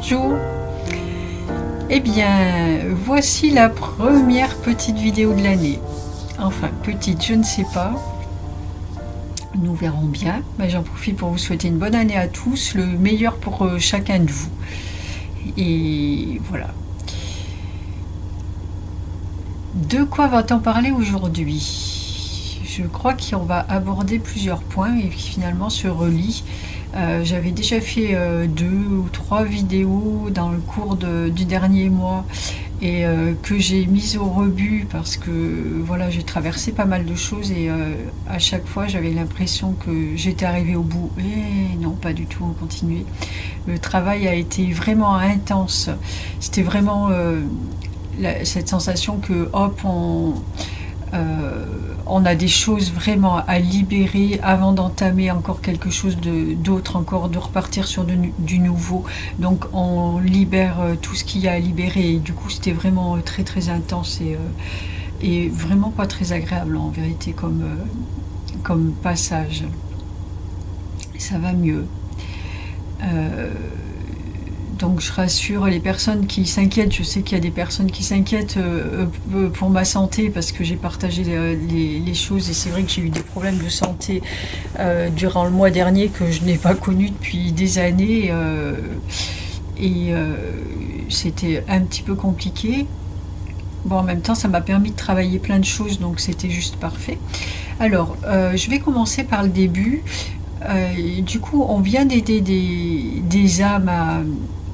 Bonjour. Eh bien, voici la première petite vidéo de l'année. Enfin, petite, je ne sais pas. Nous verrons bien. Mais j'en profite pour vous souhaiter une bonne année à tous, le meilleur pour chacun de vous. Et voilà. De quoi va-t-on parler aujourd'hui? Je crois qu'on va aborder plusieurs points et qui finalement se relient. J'avais déjà fait 2 ou 3 vidéos dans le cours du dernier mois et que j'ai mise au rebut parce que voilà, j'ai traversé pas mal de choses et à chaque fois j'avais l'impression que j'étais arrivée au bout. Et non, pas du tout, on continuait. Le travail a été vraiment intense. C'était vraiment cette sensation que hop, on a des choses vraiment à libérer avant d'entamer encore quelque chose d'autre, encore de repartir sur du nouveau. Donc on libère tout ce qu'il y a à libérer et du coup c'était vraiment très très intense et vraiment pas très agréable en vérité comme passage. Ça va mieux. Donc je rassure les personnes qui s'inquiètent, je sais qu'il y a des personnes qui s'inquiètent pour ma santé parce que j'ai partagé les choses et c'est vrai que j'ai eu des problèmes de santé durant le mois dernier que je n'ai pas connu depuis des années et c'était un petit peu compliqué. Bon, en même temps ça m'a permis de travailler plein de choses donc c'était juste parfait. Alors je vais commencer par le début. Du coup on vient d'aider des âmes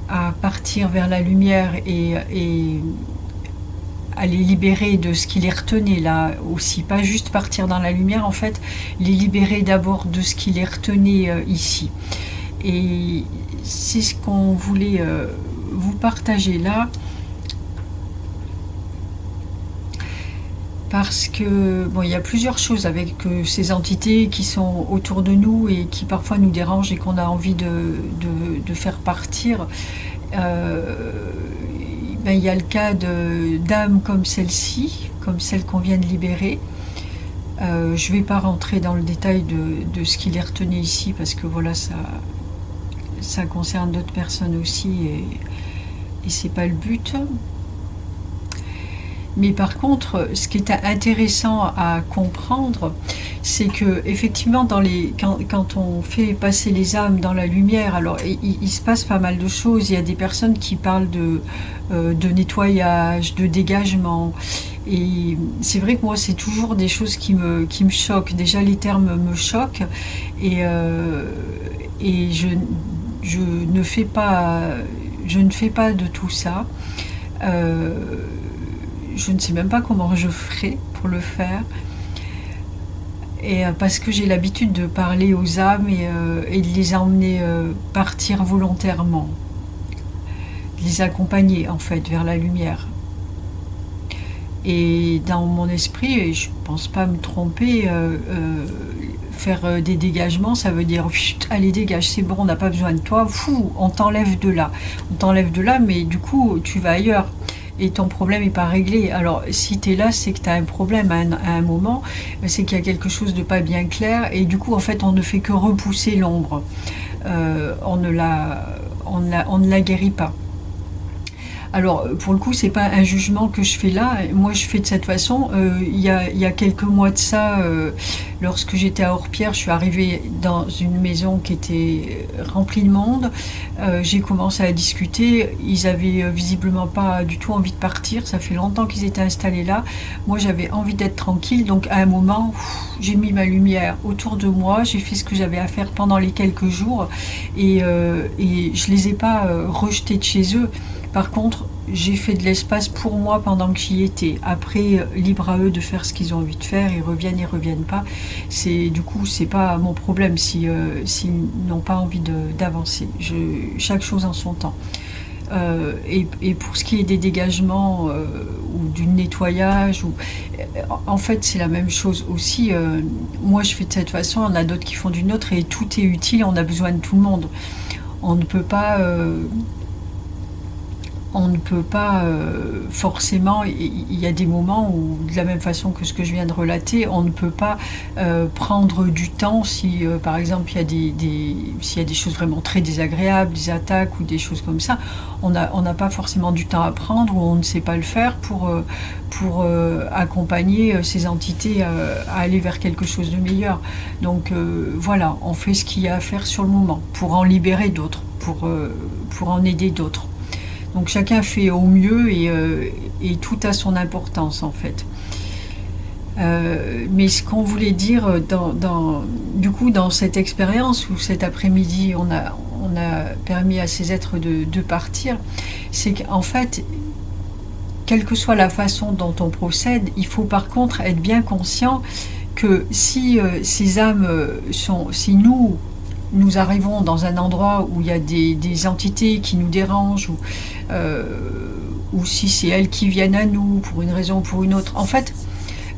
à partir vers la lumière et à les libérer de ce qui les retenait là aussi, pas juste partir dans la lumière, en fait, les libérer d'abord de ce qui les retenait ici. Et c'est ce qu'on voulait vous partager là, parce que bon, il y a plusieurs choses avec ces entités qui sont autour de nous et qui parfois nous dérangent et qu'on a envie de faire partir. Il y a le cas d'âmes comme celle-ci, comme celle qu'on vient de libérer. Je ne vais pas rentrer dans le détail de ce qui les retenait ici parce que voilà, ça concerne d'autres personnes aussi et c'est pas le but. Mais par contre, ce qui est intéressant à comprendre, c'est que effectivement, quand on fait passer les âmes dans la lumière, alors il se passe pas mal de choses. Il y a des personnes qui parlent de nettoyage, de dégagement. Et c'est vrai que moi, c'est toujours des choses qui me choquent. Déjà, les termes me choquent. Et je ne fais pas de tout ça. Je ne sais même pas comment je ferai pour le faire. Et parce que j'ai l'habitude de parler aux âmes et de les emmener partir volontairement. De les accompagner en fait vers la lumière. Et dans mon esprit, et je ne pense pas me tromper, faire des dégagements, ça veut dire allez dégage, c'est bon, on n'a pas besoin de toi, fou, on t'enlève de là. On t'enlève de là, mais du coup tu vas ailleurs. Et ton problème n'est pas réglé. Alors si tu es là, c'est que tu as un problème à un moment, c'est qu'il y a quelque chose de pas bien clair et du coup en fait on ne fait que repousser l'ombre. On ne la guérit pas. Alors pour le coup c'est pas un jugement que je fais là, moi je fais de cette façon. Il y a quelques mois de ça, lorsque j'étais à Orpierre, je suis arrivée dans une maison qui était remplie de monde. J'ai commencé à discuter, ils avaient visiblement pas du tout envie de partir, ça fait longtemps qu'ils étaient installés là. Moi j'avais envie d'être tranquille, donc à un moment j'ai mis ma lumière autour de moi, j'ai fait ce que j'avais à faire pendant les quelques jours et je les ai pas rejetés de chez eux. Par contre, j'ai fait de l'espace pour moi pendant que j'y étais. Après, libre à eux de faire ce qu'ils ont envie de faire, ils reviennent pas. Du coup, c'est pas mon problème s'ils n'ont pas envie d'avancer. Chaque chose en son temps. Et pour ce qui est des dégagements ou du nettoyage, en fait c'est la même chose aussi. Moi je fais de cette façon, on a d'autres qui font d'une autre et tout est utile, on a besoin de tout le monde. On ne peut pas on ne peut pas forcément, il y a des moments où, de la même façon que ce que je viens de relater, on ne peut pas prendre du temps si, par exemple, s'il y a des choses vraiment très désagréables, des attaques ou des choses comme ça, on n'a pas forcément du temps à prendre ou on ne sait pas le faire pour accompagner ces entités à aller vers quelque chose de meilleur. Donc voilà, on fait ce qu'il y a à faire sur le moment pour en libérer d'autres, pour en aider d'autres. Donc chacun fait au mieux et tout a son importance en fait. Mais ce qu'on voulait dire du coup, dans cette expérience où cet après-midi on a permis à ces êtres de partir, c'est qu'en fait, quelle que soit la façon dont on procède, il faut par contre être bien conscient que si ces âmes si nous arrivons dans un endroit où il y a des entités qui nous dérangent ou si c'est elles qui viennent à nous pour une raison ou pour une autre, en fait,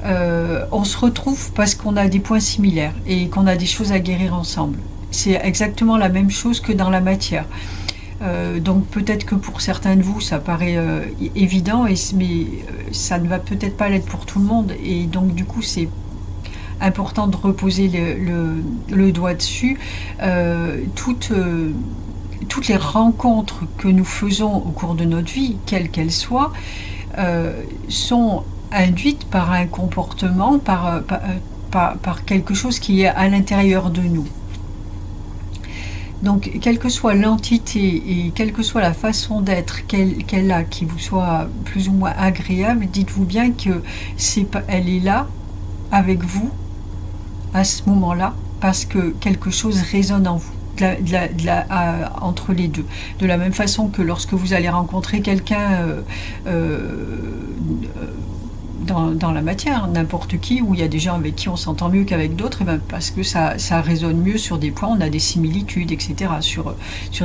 on se retrouve parce qu'on a des points similaires et qu'on a des choses à guérir ensemble. C'est exactement la même chose que dans la matière. Donc peut-être que pour certains de vous ça paraît évident, mais ça ne va peut-être pas l'être pour tout le monde, et donc du coup c'est important de reposer le doigt dessus. Toutes les rencontres que nous faisons au cours de notre vie, quelles qu'elles soient, sont induites par un comportement, par quelque chose qui est à l'intérieur de nous. Donc, quelle que soit l'entité et quelle que soit la façon d'être qu'elle a, qui vous soit plus ou moins agréable, dites-vous bien que elle est là avec vous à ce moment-là parce que quelque chose résonne en vous. Entre les deux. De la même façon que lorsque vous allez rencontrer quelqu'un dans la matière, n'importe qui, où il y a des gens avec qui on s'entend mieux qu'avec d'autres, et ben parce que ça résonne mieux sur des points, on a des similitudes, etc., sur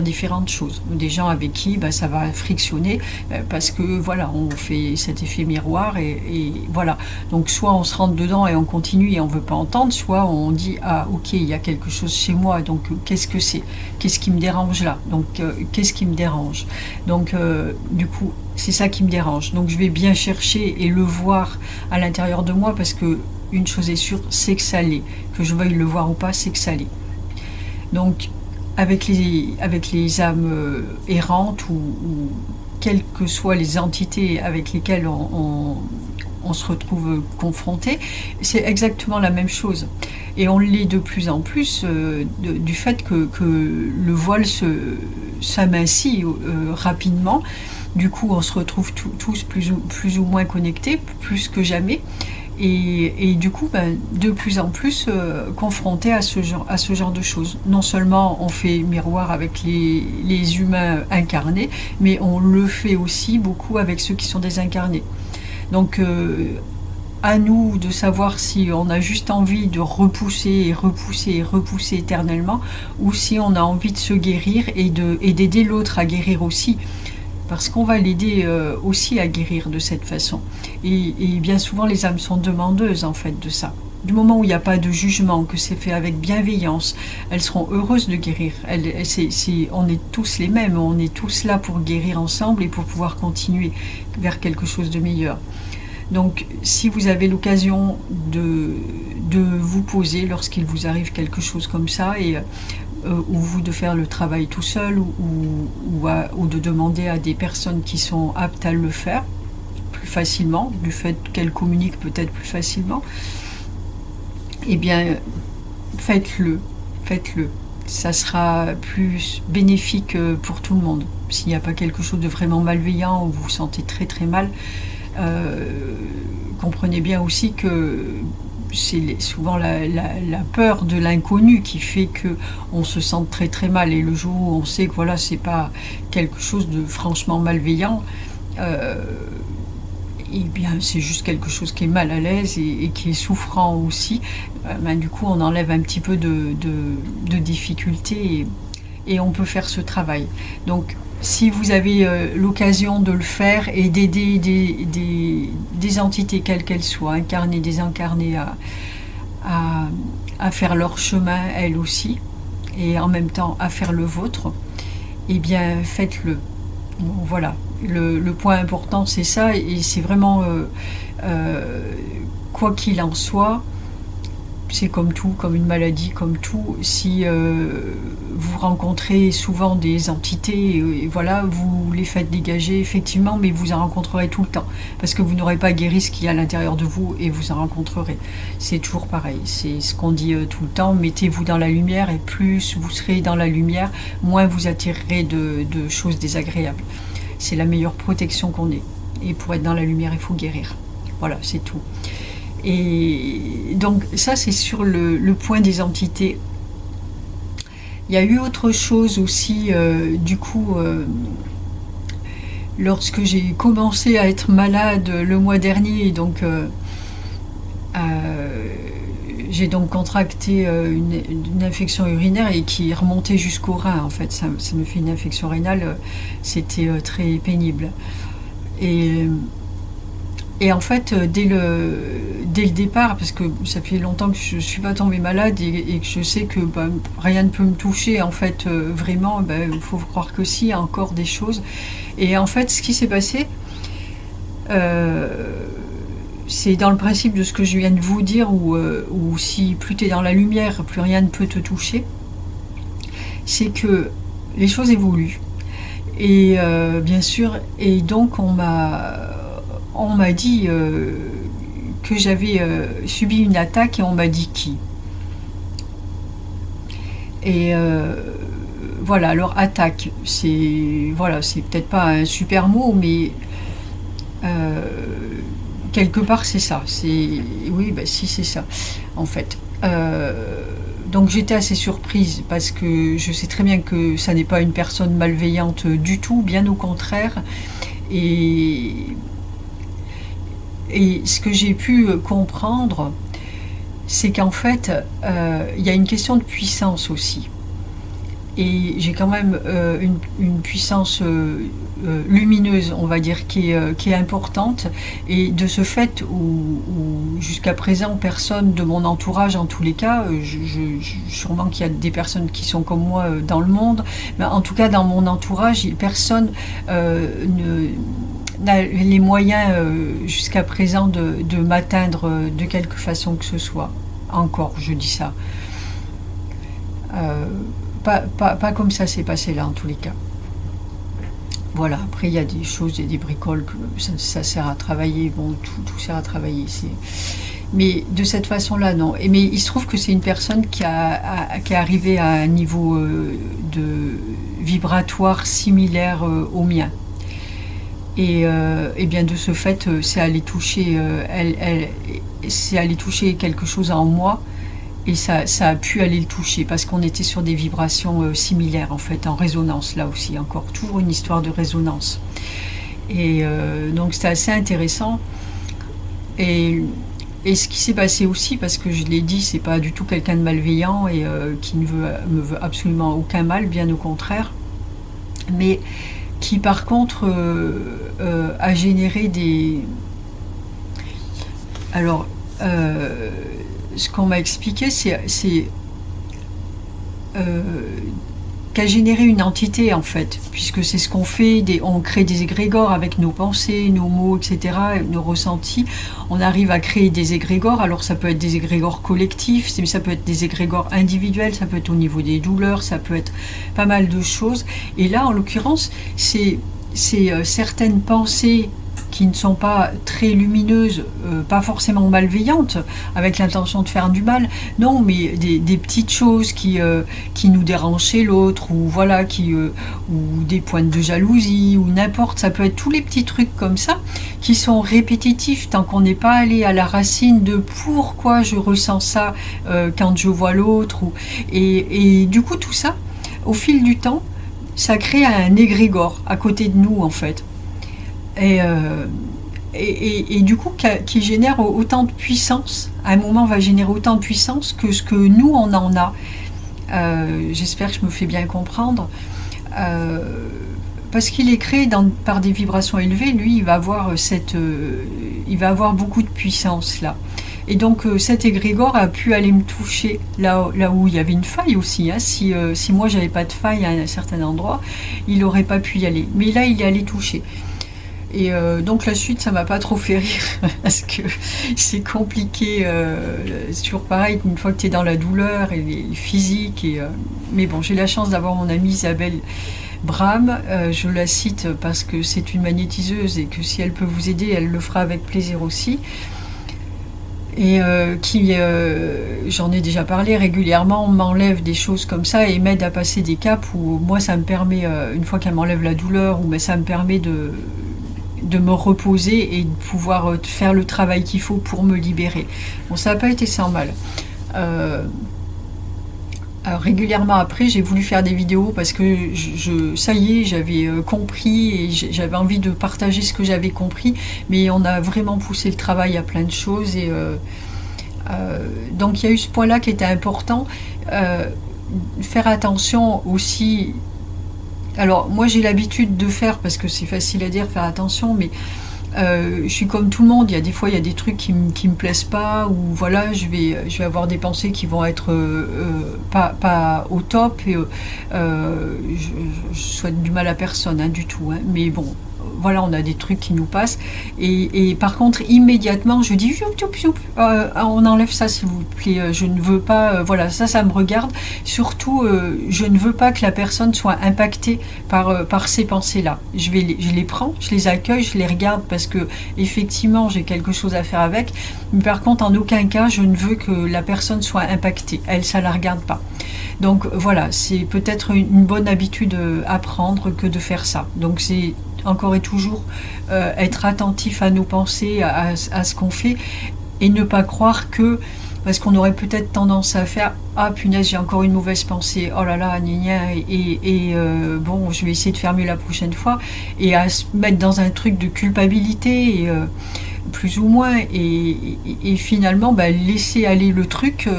différentes choses. Des gens avec qui ça va frictionner, parce que voilà, on fait cet effet miroir, et voilà. Donc soit on se rentre dedans et on continue et on ne veut pas entendre, soit on dit ah ok, il y a quelque chose chez moi, donc qu'est-ce que c'est ? Qu'est-ce qui me dérange là ? Donc qu'est-ce qui me dérange ? Donc du coup, c'est ça qui me dérange. Donc je vais bien chercher et le voir à l'intérieur de moi, parce que une chose est sûre, c'est que ça l'est. Que je veuille le voir ou pas, c'est que ça l'est. Donc avec les âmes errantes ou quelles que soient les entités avec lesquelles on se retrouve confronté, c'est exactement la même chose. Et on l'est de plus en plus du fait que le voile s'amincit rapidement. Du coup, on se retrouve tous plus ou moins connectés, plus que jamais. Et du coup, de plus en plus confrontés à ce genre de choses. Non seulement on fait miroir avec les humains incarnés, mais on le fait aussi beaucoup avec ceux qui sont désincarnés. Donc, à nous de savoir si on a juste envie de repousser et repousser et repousser éternellement, ou si on a envie de se guérir et d'aider l'autre à guérir aussi. Parce qu'on va l'aider aussi à guérir de cette façon. Et bien souvent, les âmes sont demandeuses en fait de ça. Du moment où il n'y a pas de jugement, que c'est fait avec bienveillance, elles seront heureuses de guérir. On est tous les mêmes, on est tous là pour guérir ensemble et pour pouvoir continuer vers quelque chose de meilleur. Donc, si vous avez l'occasion de vous poser lorsqu'il vous arrive quelque chose comme ça, ou vous de faire le travail tout seul, ou de demander à des personnes qui sont aptes à le faire plus facilement, du fait qu'elles communiquent peut-être plus facilement, eh bien, faites-le. Ça sera plus bénéfique pour tout le monde. S'il n'y a pas quelque chose de vraiment malveillant ou vous vous sentez très très mal, comprenez bien aussi que c'est souvent la peur de l'inconnu qui fait qu'on se sent très très mal, et le jour où on sait que voilà, c'est pas quelque chose de franchement malveillant, et bien c'est juste quelque chose qui est mal à l'aise et qui est souffrant aussi, du coup on enlève un petit peu de difficulté et on peut faire ce travail. Donc si vous avez l'occasion de le faire et d'aider des entités, quelles qu'elles soient, incarnées, désincarnées, à faire leur chemin, elles aussi, et en même temps à faire le vôtre, eh bien faites-le. Voilà. Le point important, c'est ça, et c'est vraiment, quoi qu'il en soit, c'est comme tout, comme une maladie, comme tout. Si vous rencontrez souvent des entités, et voilà, vous les faites dégager, effectivement, mais vous en rencontrerez tout le temps. Parce que vous n'aurez pas guéri ce qu'il y a à l'intérieur de vous, et vous en rencontrerez. C'est toujours pareil. C'est ce qu'on dit tout le temps. Mettez-vous dans la lumière, et plus vous serez dans la lumière, moins vous attirerez de choses désagréables. C'est la meilleure protection qu'on ait. Et pour être dans la lumière, il faut guérir. Voilà, c'est tout. Et donc ça, c'est sur le point des entités. Il y a eu autre chose aussi, du coup, lorsque j'ai commencé à être malade le mois dernier, donc j'ai donc contracté une infection urinaire et qui remontait jusqu'au rein, en fait. Ça me fait une infection rénale, c'était très pénible. Et en fait, dès le départ, parce que ça fait longtemps que je ne suis pas tombée malade et que je sais que rien ne peut me toucher, en fait, vraiment, il faut croire que si, il y a encore des choses. Et en fait, ce qui s'est passé, c'est dans le principe de ce que je viens de vous dire, où si plus tu es dans la lumière, plus rien ne peut te toucher, c'est que les choses évoluent. Et bien sûr, et donc on m'a dit que j'avais subi une attaque, et on m'a dit qui. Et voilà, alors attaque, c'est peut-être pas un super mot, mais quelque part c'est ça. Oui, si, c'est ça, en fait. Donc j'étais assez surprise, parce que je sais très bien que ça n'est pas une personne malveillante du tout, bien au contraire. Et ce que j'ai pu comprendre, c'est qu'en fait, il y a une question de puissance aussi. Et j'ai quand même une puissance lumineuse, on va dire, qui est importante. Et de ce fait, où jusqu'à présent, personne de mon entourage, en tous les cas, sûrement qu'il y a des personnes qui sont comme moi dans le monde, mais en tout cas dans mon entourage, personne n'a les moyens jusqu'à présent de m'atteindre de quelque façon que ce soit. Encore, je dis ça. Pas comme ça s'est passé là, en tous les cas. Voilà, après il y a des choses, il y a des bricoles, que ça sert à travailler, bon, tout sert à travailler. Mais de cette façon-là, non. Mais il se trouve que c'est une personne qui est arrivée à un niveau de vibratoire similaire au mien. Et bien de ce fait, c'est allé toucher quelque chose en moi, et ça a pu aller le toucher, parce qu'on était sur des vibrations similaires, en fait, en résonance, là aussi, encore toujours une histoire de résonance. Et donc c'était assez intéressant. Et ce qui s'est passé aussi, parce que je l'ai dit, c'est pas du tout quelqu'un de malveillant et qui me veut absolument aucun mal, bien au contraire, mais qui par contre a généré des... Alors, ce qu'on m'a expliqué, c'est qu'a généré une entité, en fait, puisque c'est ce qu'on fait, on crée des égrégores avec nos pensées, nos mots, etc., nos ressentis. On arrive à créer des égrégores. Alors ça peut être des égrégores collectifs, ça peut être des égrégores individuels, ça peut être au niveau des douleurs, ça peut être pas mal de choses. Et là, en l'occurrence, c'est certaines pensées qui ne sont pas très lumineuses, pas forcément malveillantes, avec l'intention de faire du mal, non, mais des petites choses qui nous dérangent chez l'autre, ou voilà, ou des pointes de jalousie, ou n'importe, ça peut être tous les petits trucs comme ça, qui sont répétitifs, tant qu'on n'est pas allé à la racine de pourquoi je ressens ça quand je vois l'autre, et du coup tout ça, au fil du temps, ça crée un égrégore à côté de nous, en fait. Et du coup, qui génère autant de puissance, à un moment va générer autant de puissance que ce que nous, on en a. J'espère que je me fais bien comprendre. Parce qu'il est créé par des vibrations élevées, lui, il va avoir beaucoup de puissance, là. Et donc cet égrégore a pu aller me toucher là où il y avait une faille aussi. Hein. Si moi j'avais pas de faille à un certain endroit, il n'aurait pas pu y aller. Mais là, il est allé toucher. Et donc la chute, ça m'a pas trop fait rire parce que c'est compliqué. C'est toujours pareil, une fois que tu es dans la douleur et les physique. Mais bon, j'ai la chance d'avoir mon amie Isabelle Bram. Je la cite parce que c'est une magnétiseuse et que si elle peut vous aider, elle le fera avec plaisir aussi. Et j'en ai déjà parlé régulièrement, m'enlève des choses comme ça et m'aide à passer des caps où moi ça me permet, une fois qu'elle m'enlève la douleur, ça me permet de me reposer et de pouvoir faire le travail qu'il faut pour me libérer. Bon, ça n'a pas été sans mal. Alors, régulièrement après, j'ai voulu faire des vidéos parce que ça y est, j'avais compris et j'avais envie de partager ce que j'avais compris, mais on a vraiment poussé le travail à plein de choses et donc il y a eu ce point-là qui était important. Faire attention aussi. Alors moi j'ai l'habitude de faire, parce que c'est facile à dire faire attention, mais je suis comme tout le monde, des fois il y a des trucs qui me plaisent pas, ou voilà, je vais avoir des pensées qui vont être pas au top, et je souhaite du mal à personne, hein, du tout, hein, mais bon, voilà, on a des trucs qui nous passent, et par contre immédiatement je dis on enlève ça s'il vous plaît, je ne veux pas, voilà, ça me regarde, surtout je ne veux pas que la personne soit impactée par ces pensées là. Je les prends, je les accueille, je les regarde parce que effectivement j'ai quelque chose à faire avec, mais par contre en aucun cas je ne veux que la personne soit impactée, elle, ça la regarde pas. Donc voilà, c'est peut-être une bonne habitude à prendre que de faire ça. Donc c'est encore et toujours être attentif à nos pensées, à ce qu'on fait, et ne pas croire que, parce qu'on aurait peut-être tendance à faire ah punaise, j'ai encore une mauvaise pensée, oh là là, gna et bon, je vais essayer de faire mieux la prochaine fois, et à se mettre dans un truc de culpabilité, et plus ou moins, et finalement laisser aller le truc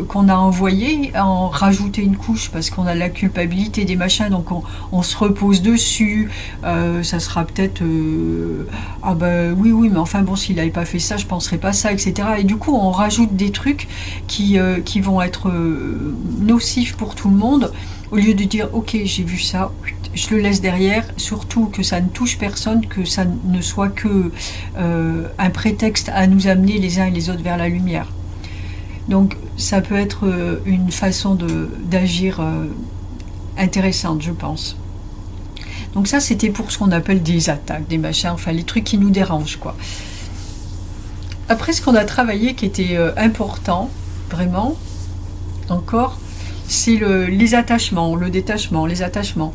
qu'on a envoyé, en rajouter une couche parce qu'on a la culpabilité des machins, donc on se repose dessus, ça sera peut-être ah oui mais enfin bon, s'il n'avait pas fait ça je penserais pas ça, etc. Et du coup on rajoute des trucs qui vont être nocifs pour tout le monde, au lieu de dire ok, j'ai vu ça, je le laisse derrière, surtout que ça ne touche personne, que ça ne soit que un prétexte à nous amener les uns et les autres vers la lumière. Donc ça peut être une façon d'agir intéressante, je pense. Donc ça, c'était pour ce qu'on appelle des attaques, des machins, enfin les trucs qui nous dérangent, quoi. Après, ce qu'on a travaillé qui était important, vraiment, encore, c'est les attachements, le détachement, les attachements.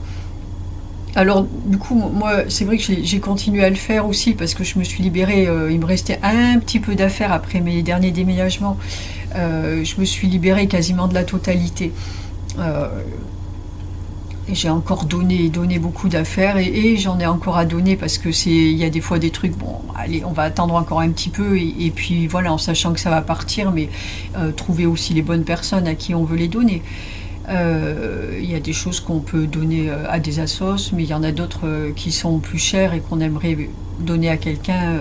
Alors du coup, moi, c'est vrai que j'ai continué à le faire aussi parce que je me suis libérée, il me restait un petit peu d'affaires après mes derniers déménagements. Je me suis libérée quasiment de la totalité. Et j'ai encore donné beaucoup d'affaires, et j'en ai encore à donner parce que il y a des fois des trucs, bon, allez, on va attendre encore un petit peu, et puis voilà, en sachant que ça va partir, mais trouver aussi les bonnes personnes à qui on veut les donner. Il y a des choses qu'on peut donner à des assos, mais il y en a d'autres qui sont plus chères et qu'on aimerait donner à quelqu'un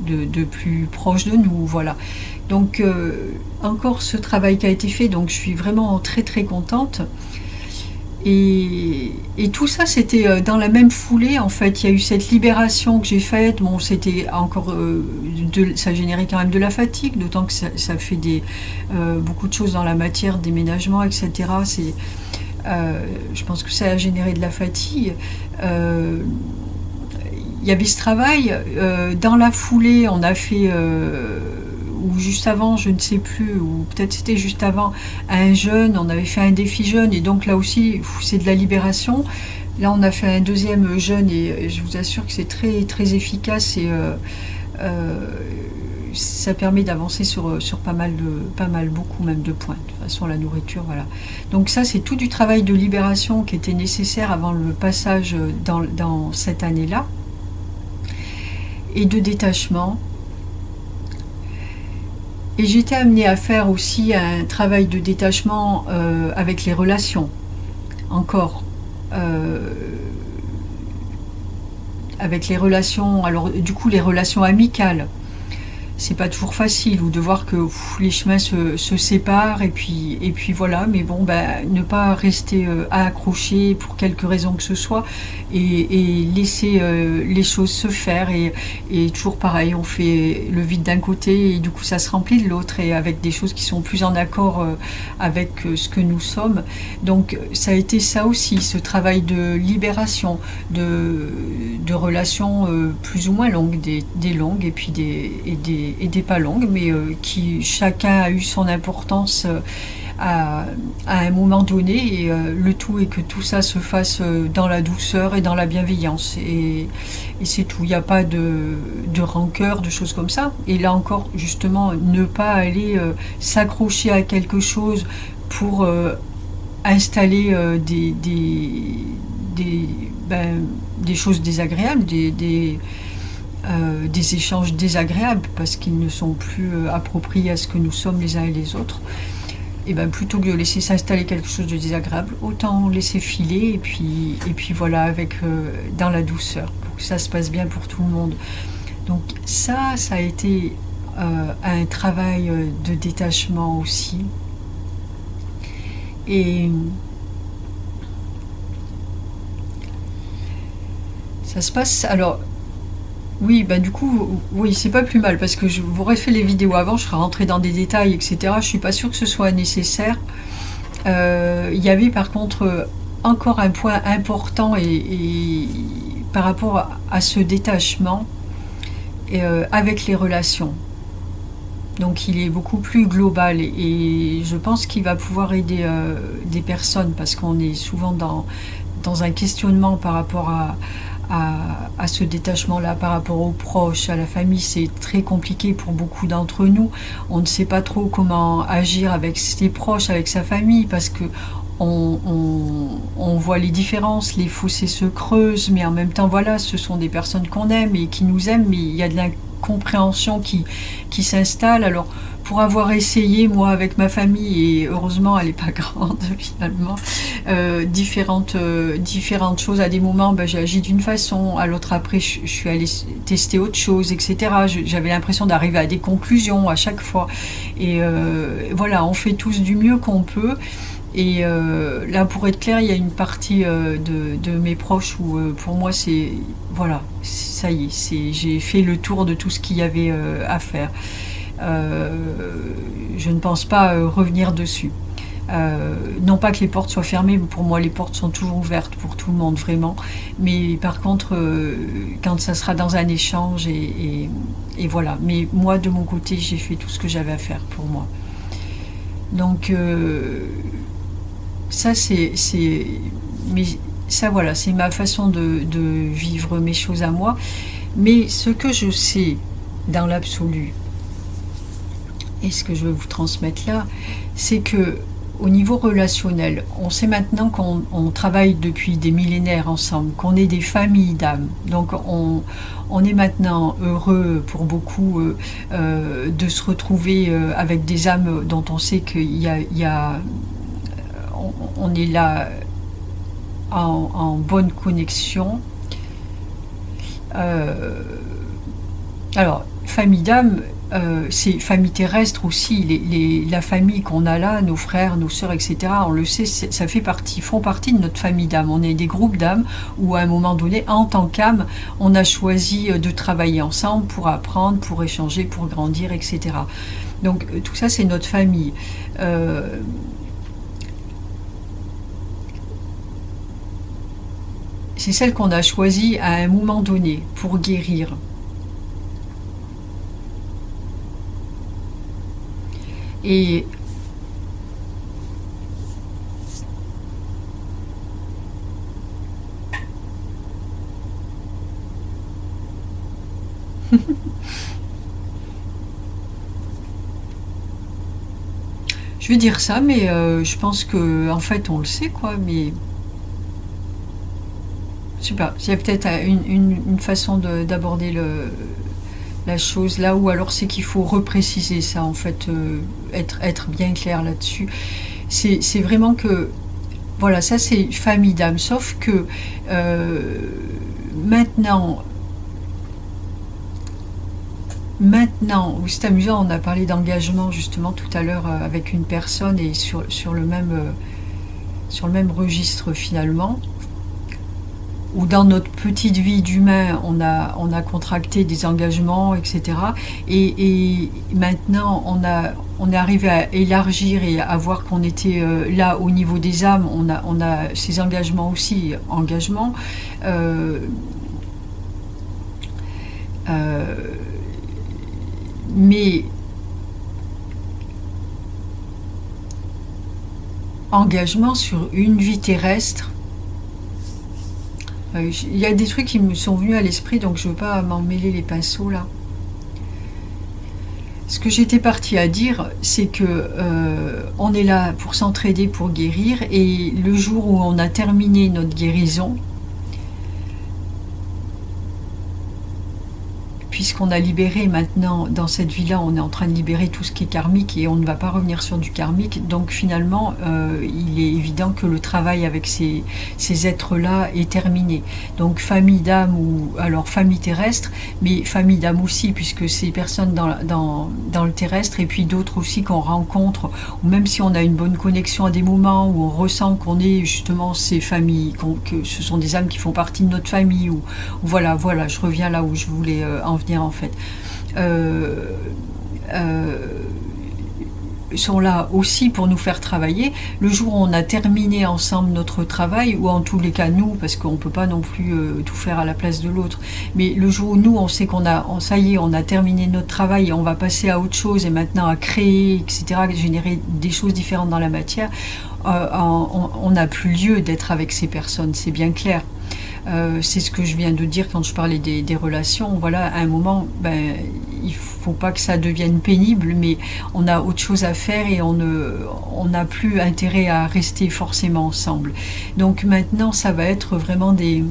de plus proche de nous, voilà. Donc encore ce travail qui a été fait, donc je suis vraiment très très contente. Et tout ça, c'était dans la même foulée, en fait. Il y a eu cette libération que j'ai faite. Bon, c'était encore ça générait quand même de la fatigue, d'autant que ça fait beaucoup de choses dans la matière, déménagement, etc. Je pense que ça a généré de la fatigue. Il y avait ce travail. Dans la foulée, on a fait... ou juste avant, je ne sais plus, ou peut-être c'était juste avant, un jeûne, on avait fait un défi jeûne, et donc là aussi, c'est de la libération. Là, on a fait un deuxième jeûne, et je vous assure que c'est très, très efficace, et ça permet d'avancer sur pas mal, beaucoup même de points. De toute façon, la nourriture, voilà. Donc ça, c'est tout du travail de libération qui était nécessaire avant le passage dans cette année-là, et de détachement. Et j'étais amenée à faire aussi un travail de détachement avec les relations, encore. Avec les relations, alors du coup les relations amicales. c'est pas toujours facile, ou de voir que les chemins se séparent, et puis voilà, mais bon, ben, ne pas rester accroché pour quelque raison que ce soit, et laisser les choses se faire, et toujours pareil, on fait le vide d'un côté, et du coup ça se remplit de l'autre, et avec des choses qui sont plus en accord avec ce que nous sommes. Donc ça a été ça aussi, ce travail de libération, de relations plus ou moins longues, des longues, et puis des pas longues, mais qui chacun a eu son importance à un moment donné, et le tout est que tout ça se fasse dans la douceur et dans la bienveillance, et c'est tout. Il n'y a pas de rancœur, de choses comme ça, et là encore, justement, ne pas aller s'accrocher à quelque chose pour installer des choses désagréables, des échanges désagréables, parce qu'ils ne sont plus appropriés à ce que nous sommes les uns et les autres. Et ben, plutôt que de laisser s'installer quelque chose de désagréable, autant laisser filer, et puis voilà, avec dans la douceur, pour que ça se passe bien pour tout le monde. Donc ça a été un travail de détachement aussi. Et ça se passe. Alors, oui, bah du coup, oui, c'est pas plus mal, parce que je vous aurais fait les vidéos avant, je serais rentrée dans des détails, etc. Je suis pas sûre que ce soit nécessaire. Il y avait par contre encore un point important, et par rapport à ce détachement, avec les relations. Donc il est beaucoup plus global, et je pense qu'il va pouvoir aider des personnes, parce qu'on est souvent dans un questionnement par rapport à ce détachement-là, par rapport aux proches, à la famille. C'est très compliqué pour beaucoup d'entre nous. On ne sait pas trop comment agir avec ses proches, avec sa famille, parce que on voit les différences, les fossés se creusent, mais en même temps, voilà, ce sont des personnes qu'on aime et qui nous aiment, mais il y a de l'incompréhension qui s'installe. Alors, pour avoir essayé, moi, avec ma famille, et heureusement, elle n'est pas grande, finalement, différentes choses. À des moments, ben, j'ai agi d'une façon, à l'autre, après, je suis allée tester autre chose, etc. J'avais l'impression d'arriver à des conclusions à chaque fois. Et voilà, on fait tous du mieux qu'on peut. Et là, pour être clair, il y a une partie de mes proches où, pour moi, c'est... Voilà, ça y est, j'ai fait le tour de tout ce qu'il y avait à faire. Je ne pense pas revenir dessus. Non pas que les portes soient fermées, pour moi les portes sont toujours ouvertes pour tout le monde, vraiment. Mais par contre, quand ça sera dans un échange, et voilà. Mais moi, de mon côté, j'ai fait tout ce que j'avais à faire pour moi. Donc... ça mais ça, voilà, c'est ma façon de vivre mes choses à moi. Mais ce que je sais dans l'absolu, et ce que je veux vous transmettre là, c'est que au niveau relationnel, on sait maintenant qu'on travaille depuis des millénaires ensemble, qu'on est des familles d'âmes. Donc on est maintenant heureux pour beaucoup de se retrouver avec des âmes dont on sait qu'il y a on est là en bonne connexion. Alors, famille d'âme, c'est famille terrestre aussi. La famille qu'on a là, nos frères, nos sœurs, etc., on le sait, ça font partie de notre famille d'âme. On est des groupes d'âmes où, à un moment donné, en tant qu'âme, on a choisi de travailler ensemble pour apprendre, pour échanger, pour grandir, etc. Donc, tout ça, c'est notre famille. C'est celle qu'on a choisie à un moment donné pour guérir. Et je vais dire ça, mais je pense que en fait on le sait, quoi. Mais je sais pas, il y a peut-être une façon d'aborder la chose là, ou alors c'est qu'il faut repréciser ça, en fait, être bien clair là-dessus. C'est vraiment que, voilà, ça c'est famille d'âme, sauf que maintenant, Maintenant, oui, c'est amusant, on a parlé d'engagement justement tout à l'heure avec une personne et sur le même registre finalement, où dans notre petite vie d'humain, on a contracté des engagements, etc. Et maintenant, on est arrivé à élargir et à voir qu'on était là au niveau des âmes, on a ces engagements aussi, engagements. Euh, euh, mais engagement sur une vie terrestre. Il y a des trucs qui me sont venus à l'esprit, donc je ne veux pas m'en mêler les pinceaux là. Ce que j'étais partie à dire, c'est que on est là pour s'entraider, pour guérir, et le jour où on a terminé notre guérison, puisqu'on a libéré maintenant, dans cette vie-là, on est en train de libérer tout ce qui est karmique et on ne va pas revenir sur du karmique. Donc finalement, il est évident que le travail avec ces êtres-là est terminé. Donc famille d'âme, ou alors famille terrestre, mais famille d'âme aussi, puisque c'est personnes dans le terrestre, et puis d'autres aussi qu'on rencontre, ou même si on a une bonne connexion à des moments où on ressent qu'on est justement ces familles, que ce sont des âmes qui font partie de notre famille, ou voilà, je reviens là où je voulais en venir en fait, euh, euh, sont là aussi pour nous faire travailler. Le jour où on a terminé ensemble notre travail, ou en tous les cas nous, parce qu'on ne peut pas non plus tout faire à la place de l'autre, mais le jour où nous on sait ça y est, on a terminé notre travail et on va passer à autre chose, et maintenant à créer, etc., générer des choses différentes dans la matière, on n'a plus lieu d'être avec ces personnes, c'est bien clair. C'est ce que je viens de dire quand je parlais des relations. Voilà, à un moment, il ne faut pas que ça devienne pénible, mais on a autre chose à faire et on n'a plus intérêt à rester forcément ensemble. Donc maintenant, ça va être vraiment des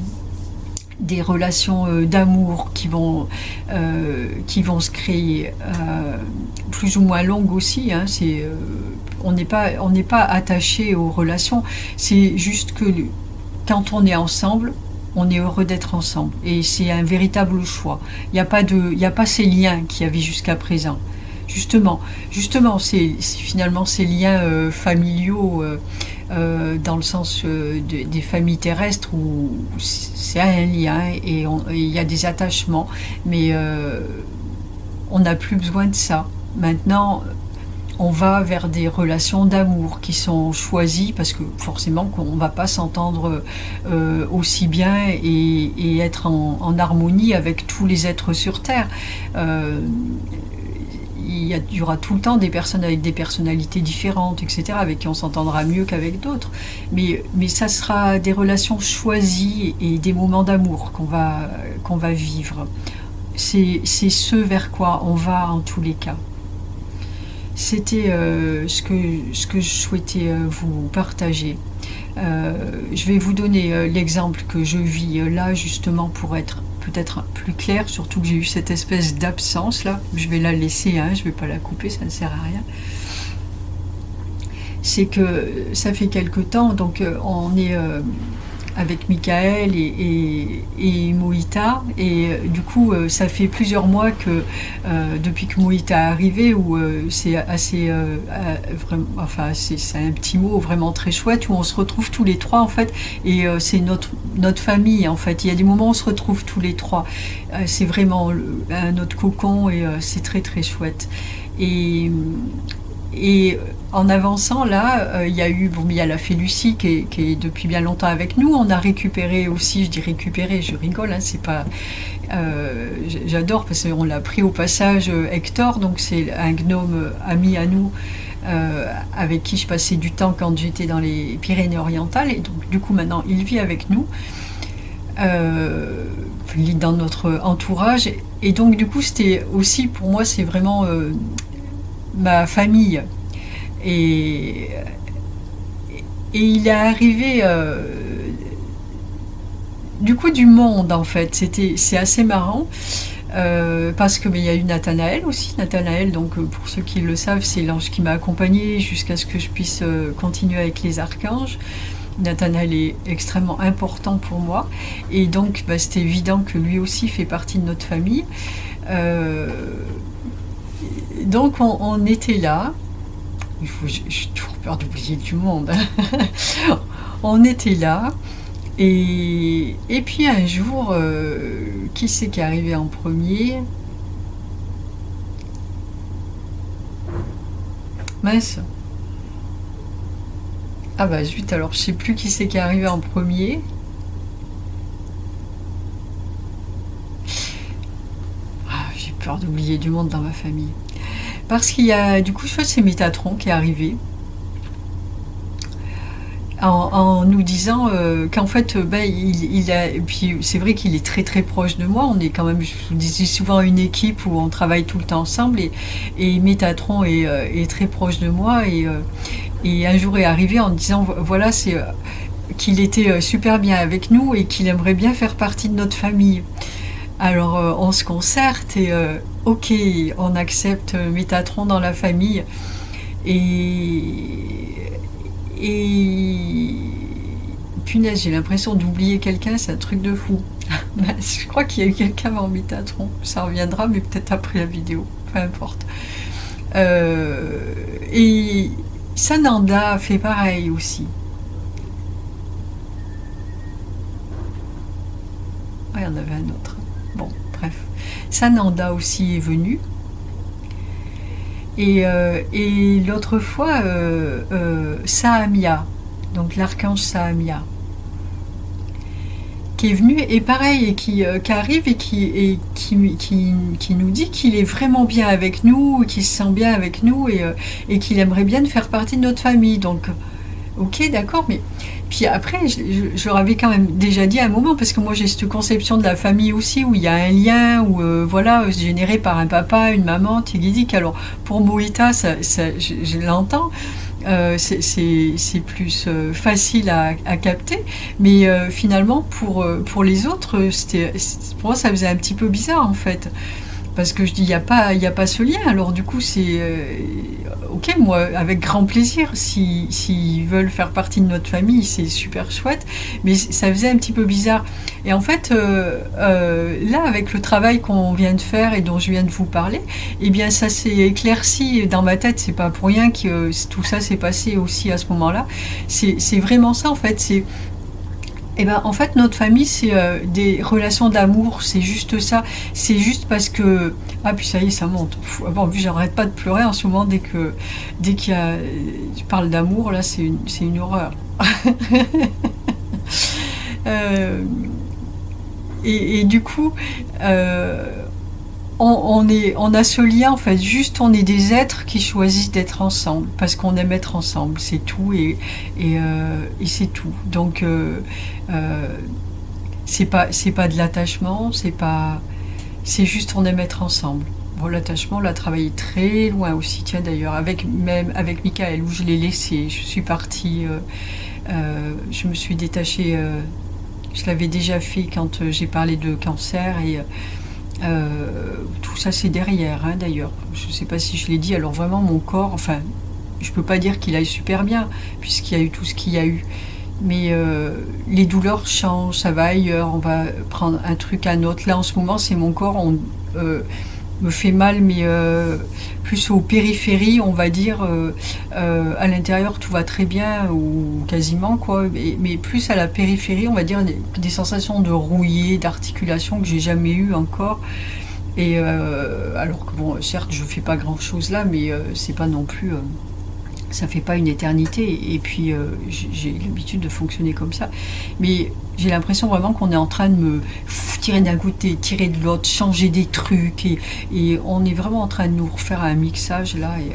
relations d'amour qui vont se créer, plus ou moins longues aussi. Hein, on n'est pas attaché aux relations. C'est juste que quand on est ensemble, on est heureux d'être ensemble. Et c'est un véritable choix. Il n'y a pas ces liens qu'il y avait jusqu'à présent. Justement, c'est finalement ces liens familiaux, dans le sens des familles terrestres, où c'est un lien et il y a des attachements, mais on n'a plus besoin de ça. Maintenant, on va vers des relations d'amour qui sont choisies, parce que forcément qu'on ne va pas s'entendre aussi bien et être en harmonie avec tous les êtres sur Terre. Il y aura tout le temps des personnes avec des personnalités différentes, etc., avec qui on s'entendra mieux qu'avec d'autres. Mais ça sera des relations choisies et des moments d'amour qu'on va vivre. C'est ce vers quoi on va en tous les cas. C'était ce que je souhaitais vous partager. Je vais vous donner l'exemple que je vis là, justement, pour être peut-être plus clair, surtout que j'ai eu cette espèce d'absence là. Je vais la laisser, hein, je ne vais pas la couper, ça ne sert à rien. C'est que ça fait quelque temps, donc on est avec Michael et Moïta, et du coup ça fait plusieurs mois que depuis que Moïta est arrivé, où c'est assez vraiment, enfin c'est un petit mot vraiment très chouette, où on se retrouve tous les trois en fait, et c'est notre famille en fait. Il y a des moments où on se retrouve tous les trois, c'est vraiment notre cocon, et c'est très très chouette. Et en avançant là, il y a la Félucie qui est depuis bien longtemps avec nous. On a récupéré aussi, je dis récupéré, je rigole, hein, c'est pas, j'adore parce qu'on l'a pris au passage, Hector, donc c'est un gnome ami à nous, avec qui je passais du temps quand j'étais dans les Pyrénées-Orientales, et donc du coup maintenant il vit avec nous, il est dans notre entourage, et donc du coup c'était aussi pour moi, c'est vraiment ma famille. Et il est arrivé du coup du monde en fait. C'est assez marrant, parce que il y a eu Nathanaël aussi. Nathanaël, donc pour ceux qui le savent, c'est l'ange qui m'a accompagné jusqu'à ce que je puisse continuer avec les archanges. Nathanaël est extrêmement important pour moi. Et donc, bah, c'était évident que lui aussi fait partie de notre famille. Euh, donc, on était là. J'ai toujours peur d'oublier du monde. On était là. Et puis un jour, qui c'est qui est arrivé en premier? Mince. Ah bah zut, alors je sais plus qui c'est qui est arrivé en premier. Ah, j'ai peur d'oublier du monde dans ma famille. Parce qu'il y a, du coup, je crois que c'est Métatron qui est arrivé en nous disant qu'en fait, ben, il a, et puis c'est vrai qu'il est très très proche de moi. On est quand même, je vous dis souvent, une équipe où on travaille tout le temps ensemble et Métatron est très proche de moi et un jour est arrivé en disant voilà, c'est qu'il était super bien avec nous et qu'il aimerait bien faire partie de notre famille. Alors on se concerte et ok, on accepte Métatron dans la famille et, et punaise, j'ai l'impression d'oublier quelqu'un, c'est un truc de fou. Je crois qu'il y a eu quelqu'un avant Métatron, ça reviendra mais peut-être après la vidéo, peu importe. Et Sananda fait pareil aussi. Ah, il y en avait un autre. Bon, bref. Sananda aussi est venu. Et l'autre fois, Sahamya, donc l'archange Sahamya, qui est venu, et pareil, et qui arrive et qui nous dit qu'il est vraiment bien avec nous, qu'il se sent bien avec nous, et qu'il aimerait bien faire partie de notre famille. Donc, ok, d'accord, mais puis après, je leur avais quand même déjà dit à un moment, parce que moi j'ai cette conception de la famille aussi, où il y a un lien, où voilà, généré par un papa, une maman, Tigidik. Alors pour Moïta, je l'entends, c'est plus facile à capter, mais finalement pour les autres, pour moi ça faisait un petit peu bizarre en fait. Parce que je dis, il y a pas ce lien. Alors du coup, c'est ok, moi, avec grand plaisir, s'ils veulent faire partie de notre famille, c'est super chouette. Mais ça faisait un petit peu bizarre. Et en fait, là, avec le travail qu'on vient de faire et dont je viens de vous parler, eh bien, ça s'est éclairci dans ma tête. C'est pas pour rien que tout ça s'est passé aussi à ce moment-là. C'est vraiment ça, en fait. C'est eh ben, en fait, notre famille, c'est des relations d'amour, c'est juste ça. C'est juste parce que... Ah, puis ça y est, ça monte. Bon, en plus, j'arrête pas de pleurer en ce moment dès qu'il y a... Je parle d'amour, là, c'est une horreur. Euh, et du coup, euh, on a ce lien, en fait, juste on est des êtres qui choisissent d'être ensemble, parce qu'on aime être ensemble, c'est tout, et c'est tout. Donc, euh, c'est pas de l'attachement, c'est juste on aime être ensemble. Bon, l'attachement, on l'a travaillé très loin aussi, tiens d'ailleurs, même avec Michael, où je l'ai laissé, je suis partie, je me suis détachée, je l'avais déjà fait quand j'ai parlé de cancer, et tout ça c'est derrière, hein, d'ailleurs. Je ne sais pas si je l'ai dit. Alors vraiment mon corps, enfin, je peux pas dire qu'il aille super bien puisqu'il y a eu tout ce qu'il y a eu. Mais les douleurs changent, ça va ailleurs. On va prendre un truc à un autre. Là en ce moment, c'est mon corps. Me fait mal, mais plus aux périphéries, on va dire. À l'intérieur, tout va très bien, ou quasiment, quoi. Mais plus à la périphérie, on va dire des sensations de rouillé, d'articulation que j'ai jamais eu encore. Et alors que, bon, certes, je fais pas grand chose là, mais c'est pas non plus. Ça fait pas une éternité, et puis j'ai l'habitude de fonctionner comme ça, mais j'ai l'impression vraiment qu'on est en train de me tirer d'un côté, tirer de l'autre, changer des trucs, et on est vraiment en train de nous refaire un mixage là, et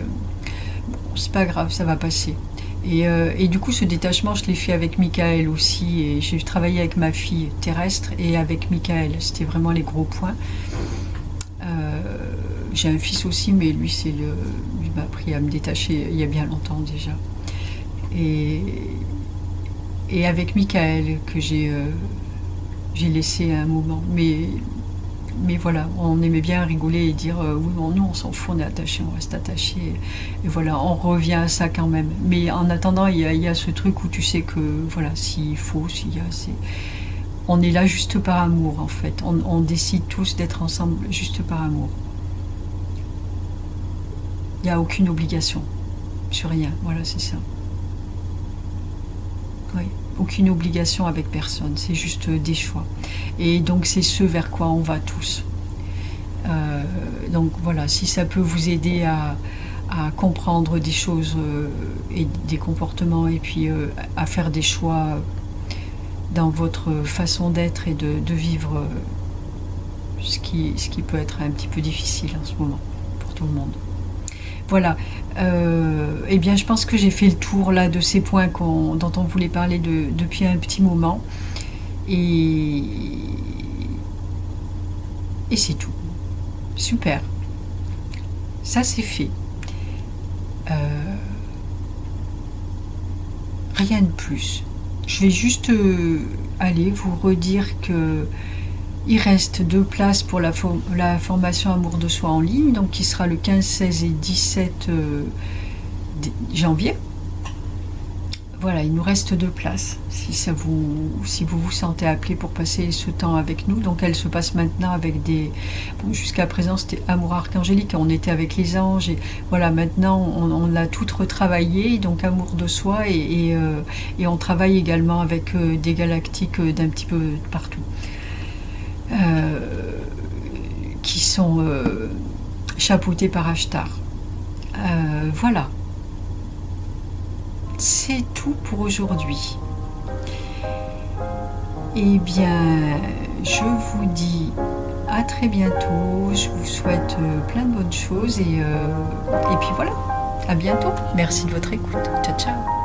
bon, c'est pas grave, ça va passer. Et du coup, ce détachement, je l'ai fait avec Michael aussi, et j'ai travaillé avec ma fille terrestre et avec Michael, c'était vraiment les gros points. J'ai un fils aussi, mais lui, lui m'a appris à me détacher il y a bien longtemps déjà. Et, et avec Michael, que j'ai laissé à un moment. Mais Mais voilà, on aimait bien rigoler et dire oui, bon, nous on s'en fout, on est attachés, on reste attachés. Et voilà, on revient à ça quand même. Mais en attendant, il y a ce truc où tu sais que voilà, s'il faut, s'il y a, on est là juste par amour en fait. On décide tous d'être ensemble juste par amour. Il n'y a aucune obligation sur rien. Voilà, c'est ça. Oui, aucune obligation avec personne, c'est juste des choix. Et donc c'est ce vers quoi on va tous. Donc voilà, si ça peut vous aider à comprendre des choses et des comportements et puis à faire des choix dans votre façon d'être et de vivre ce qui peut être un petit peu difficile en ce moment pour tout le monde. Voilà. Eh bien, je pense que j'ai fait le tour là de ces points dont on voulait parler depuis un petit moment. Et c'est tout. Super. Ça, c'est fait. Rien de plus. Je vais juste aller vous redire que il reste 2 places pour la formation Amour de soi en ligne, donc qui sera le 15, 16 et 17 janvier. Voilà, il nous reste 2 places, si vous vous sentez appelé pour passer ce temps avec nous. Donc elle se passe maintenant avec jusqu'à présent c'était Amour archangélique, on était avec les anges, et voilà, maintenant on a tout retravaillé, donc Amour de soi, et on travaille également avec des galactiques d'un petit peu partout. Qui sont chapeautés par Ashtar. Voilà. C'est tout pour aujourd'hui. Eh bien, je vous dis à très bientôt. Je vous souhaite plein de bonnes choses et puis voilà. À bientôt. Merci de votre écoute. Ciao, ciao.